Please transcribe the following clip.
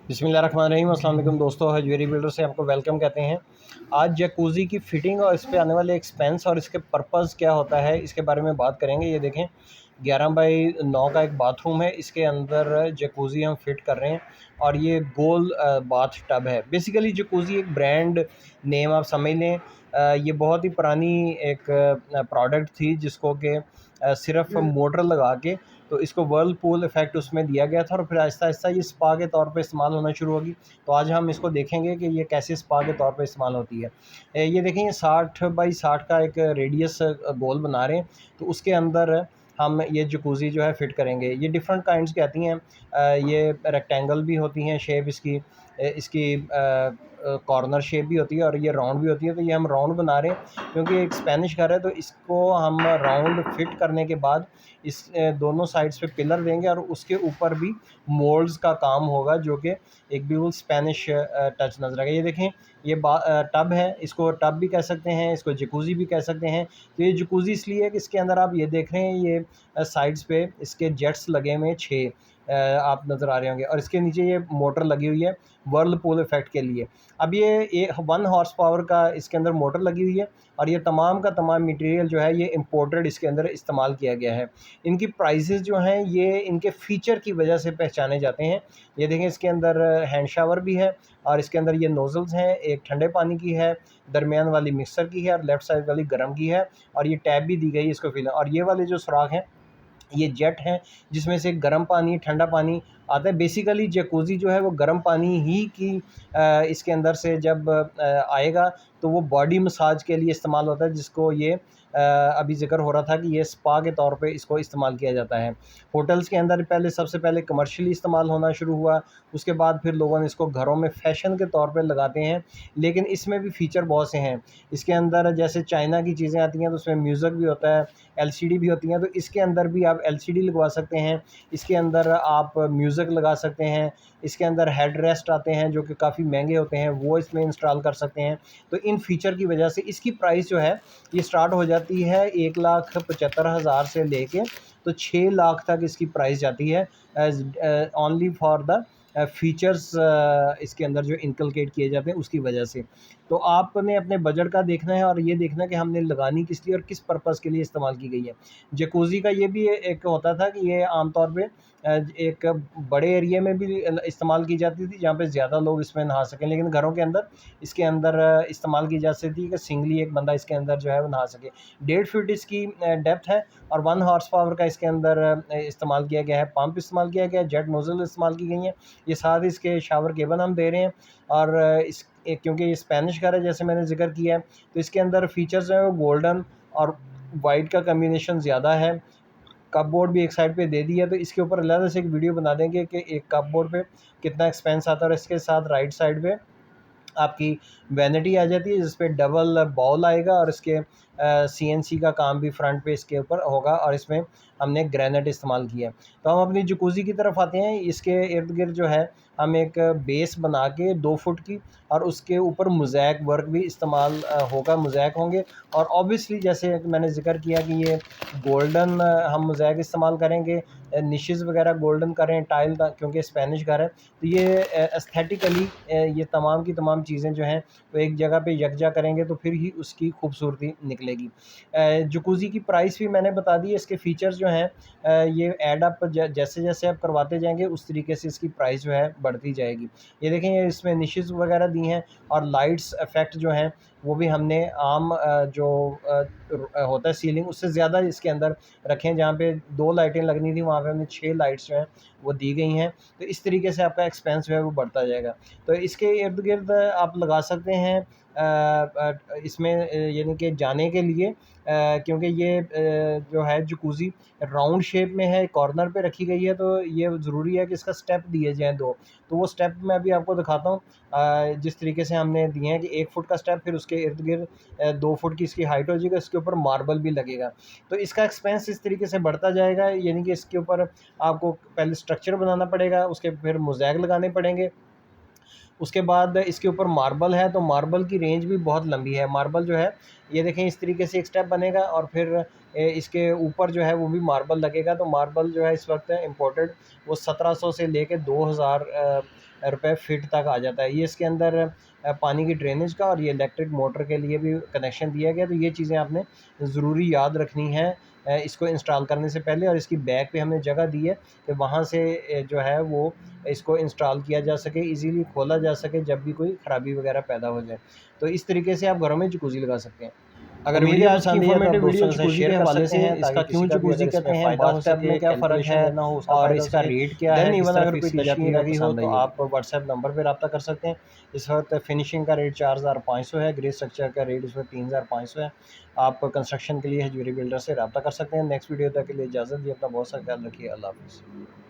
बिस्मिल्लाहिर्रहमानिर्रहीम। अस्सलाम वालेकुम दोस्तों, हजवेरी बिल्डर से आपको वेलकम कहते हैं। आज जकूज़ी की फ़िटिंग और इस पे आने वाले एक्सपेंस और इसके पर्पज़ क्या होता है, इसके बारे में बात करेंगे। ये देखें, 11 बाई 9 का एक बाथरूम है, इसके अंदर जकूज़ी हम फिट कर रहे हैं और ये गोल बाथ टब है। बेसिकली जकूज़ी एक ब्रांड नेम आप समझ लें। ये बहुत ही पुरानी एक प्रोडक्ट थी जिसको कि सिर्फ मोटर लगा के तो इसको व्हर्लपूल इफ़ेक्ट उसमें दिया गया था और फिर आहिस्ता-आहिस्ता ये स्पा के तौर पे इस्तेमाल होना शुरू होगी। तो आज हम इसको देखेंगे कि ये कैसे स्पा के तौर पे इस्तेमाल होती है। ये देखें, ये 60 बाई 60 का एक रेडियस गोल बना रहे हैं, तो उसके अंदर हम ये जकूज़ी जो है फ़िट करेंगे। ये डिफरेंट काइंड्स की आती हैं। ये रेक्टेंगल भी होती हैं शेप इसकी, इसकी कॉर्नर शेप भी होती है और ये राउंड भी होती है। तो ये हम राउंड बना रहे हैं क्योंकि एक स्पेनिश घर है, तो इसको हम राउंड फिट करने के बाद इस दोनों साइड्स पे पिलर देंगे और उसके ऊपर भी मोल्ड्स का काम होगा, जो कि एक बिल्कुल स्पेनिश टच नज़र आएगा। ये देखें, ये टब है, इसको टब भी कह सकते हैं, इसको जकूज़ी भी कह सकते हैं। तो ये जकूज़ी इसलिए है कि इसके अंदर आप ये देख रहे हैं, ये साइड्स पे इसके जेट्स लगे हुए हैं 6, आप नज़र आ रहे होंगे, और इसके नीचे ये मोटर लगी हुई है व्हर्लपूल इफ़ेक्ट के लिए। अब ये 1 हॉर्स पावर का इसके अंदर मोटर लगी हुई है और ये तमाम का तमाम मटेरियल जो है ये इम्पोर्टेड इसके अंदर इस्तेमाल किया गया है। इनकी प्राइसेस जो हैं ये इनके फ़ीचर की वजह से पहचाने जाते हैं। ये देखें, इसके अंदर हैंड शावर भी है और इसके अंदर ये नोज़ल्स हैं, एक ठंडे पानी की है, दरमियान वाली मिक्सर की है और लेफ़्ट साइड वाली गर्म की है, और ये टैब भी दी गई है इसको फिल। और ये वाले जो सुराख हैं ये जेट हैं जिसमें से गर्म पानी, ठंडा पानी आता है। बेसिकली जकूज़ी जो है वो गर्म पानी ही की इसके अंदर से जब आएगा तो वो बॉडी मसाज के लिए इस्तेमाल होता है, जिसको ये अभी ज़िक्र हो रहा था कि ये स्पा के तौर पे इसको इस्तेमाल किया जाता है। होटल्स के अंदर पहले सबसे पहले कमर्शियली इस्तेमाल होना शुरू हुआ, उसके बाद फिर लोगों ने इसको घरों में फ़ैशन के तौर पे लगाते हैं। लेकिन इसमें भी फ़ीचर बहुत से हैं। इसके अंदर जैसे चाइना की चीज़ें आती हैं तो उसमें म्यूज़िक भी होता है, एलसीडी भी होती हैं, तो इसके अंदर भी आप एलसीडी लगवा सकते हैं। इसके अंदर आप म्यूज़िक लगा सकते हैं। इसके अंदर हेड रेस्ट आते हैं जो कि काफ़ी महंगे होते हैं, वो इसमें इंस्टॉल कर सकते हैं। तो इन फ़ीचर की वजह से इसकी प्राइस जो है ये स्टार्ट हो जाती है 1,75,000 से लेके तो 6 लाख तक इसकी प्राइस जाती है, as only for the features इसके अंदर जो इनकलकेट किए जाते हैं उसकी वजह से। तो आपने अपने बजट का देखना है और ये देखना है कि हमने लगानी किस लिए और किस पर्पज़ के लिए इस्तेमाल की गई है। जकूज़ी का ये भी एक होता था कि ये आम तौर पे एक बड़े एरिया में भी इस्तेमाल की जाती थी जहाँ पे ज़्यादा लोग इसमें नहा सकें, लेकिन घरों के अंदर इसके अंदर इस्तेमाल की जा सकती है कि सिंगली एक बंदा इसके अंदर जो है वो नहा सके। 1.5 फीट इसकी डेप्थ है और 1 हॉर्स पावर का इसके अंदर इस्तेमाल किया गया है, पंप इस्तेमाल किया गया है, जेट नोज़ल इस्तेमाल की गई हैं। ये साथ ही इसके शावर केबल हम दे रहे हैं और क्योंकि ये स्पेनिश कार है जैसे मैंने ज़िक्र किया है, तो इसके अंदर फ़ीचर्स जो हैं वो गोल्डन और वाइट का कॉम्बिनेशन ज़्यादा है। कपबोर्ड भी एक साइड पे दे दी है, तो इसके ऊपर अलग से एक वीडियो बना देंगे कि एक कपबोर्ड पे कितना एक्सपेंस आता है। और इसके साथ राइट साइड पे आपकी वैनिटी आ जाती है जिस पे डबल बाउल आएगा और इसके सीएनसी का काम भी फ्रंट पे इसके ऊपर होगा और इसमें हमने ग्रेनाइट इस्तेमाल किया है। तो हम अपनी जकूज़ी की तरफ आते हैं। इसके इर्द-गिर्द जो है हम एक बेस बना के 2 फुट की और उसके ऊपर मोज़ैक वर्क भी इस्तेमाल होगा, मोज़ैक होंगे। और ऑब्वियसली जैसे मैंने ज़िक्र किया कि ये गोल्डन हम मोज़ैक इस्तेमाल करेंगे, निशेज़ वगैरह गोल्डन करें, टाइल क्योंकि स्पेनिश घर है, तो ये एस्थेटिकली ये तमाम की तमाम चीज़ें जो हैं वो एक जगह पे यकजा करेंगे तो फिर ही उसकी खूबसूरती निकलेगी। जकूज़ी की प्राइस भी मैंने बता दी है, इसके फ़ीचर्स जो हैं ये ऐड अप जैसे-जैसे आप करवाते जाएँगे उस तरीके से इसकी प्राइस जो है बढ़ती जाएगी। ये देखें, ये इसमें निशेज़ वगैरह दी हैं और लाइट्स इफ़ेक्ट जो हैं वो भी हमने आम जो होता है सीलिंग उससे ज़्यादा इसके अंदर रखे हैं। जहाँ पे 2 लाइटें लगनी थी वहाँ पे हमने 6 लाइट्स जो हैं वो दी गई हैं। तो इस तरीके से आपका एक्सपेंस जो है वो बढ़ता जाएगा। तो इसके इर्द-गिर्द आप लगा सकते हैं इसमें यानी कि जाने के लिए क्योंकि ये जो है जकूज़ी राउंड शेप में है, कॉर्नर पे रखी गई है, तो ये ज़रूरी है कि इसका स्टेप दिए जाएँ 2। तो वो स्टेप मैं अभी आपको दिखाता हूँ। जिस तरीके से हमने दिए हैं कि 1 फुट का स्टेप, फिर उसके इर्द-गिर्द 2 फुट की इसकी हाइट हो जाएगी, इसके ऊपर मार्बल भी लगेगा। तो इसका एक्सपेंस इस तरीके से बढ़ता जाएगा, यानी कि इसके ऊपर आपको पहले स्ट्रक्चर बनाना पड़ेगा, उसके फिर मोज़ैक लगाने पड़ेंगे। उसके बाद इसके ऊपर मार्बल है, तो मार्बल की रेंज भी बहुत लंबी है। मार्बल जो है ये देखें इस तरीके से एक स्टेप बनेगा और फिर इसके ऊपर जो है वो भी मार्बल लगेगा। तो मार्बल जो है इस वक्त इम्पोर्टेड वो 1700 से लेके 2000 रुपये फ़ीट तक आ जाता है। ये इसके अंदर पानी की ड्रेनेज का और ये इलेक्ट्रिक मोटर के लिए भी कनेक्शन दिया गया। तो ये चीज़ें आपने ज़रूरी याद रखनी है इसको इंस्टॉल करने से पहले। और इसकी बैक पे हमने जगह दी है कि वहाँ से जो है वो इसको इंस्टॉल किया जा सके, इजीली खोला जा सके जब भी कोई ख़राबी वगैरह पैदा हो जाए। तो इस तरीके से आप घरों में जकूज़ी लगा सकते हैं। अगर उम्मीद है वीडियो आज की पसंद आई है तो आप इन्फॉर्मेटिव वीडियो दोस्तों के साथ जकूज़ी शेयर के कर हवाले सकते से हैं, इसका ताकि क्यों किसी का भी अगर जकूज़ी कहते इसमें हैं, फ़ायदा हो बाथटब में सके, क्या फ़र्क है कैलकुलेशन लेना हो उसका और फ़ायदा हो इसका सके। रेट क्या है, देन किस इवन तरह अगर कोई फिक्स की जाती है तशकील अगर लगी हो पसंद तो आई है। आप व्हाट्सएप नंबर पे रब्ता कर सकते हैं। इस वक्त फिनिशिंग का रेट 4500 है, ग्रे स्ट्रक्चर का रेट इस वक्त 3500 है। आप कंस्ट्रक्शन के लिए हजूरी बिल्डर से रब्ता कर सकते हैं। नेक्स्ट वीडियो तक के लिए इजाज़त दी, अपना बहुत सा ख्याल रखिए। अल्लाह हाफ़िज़।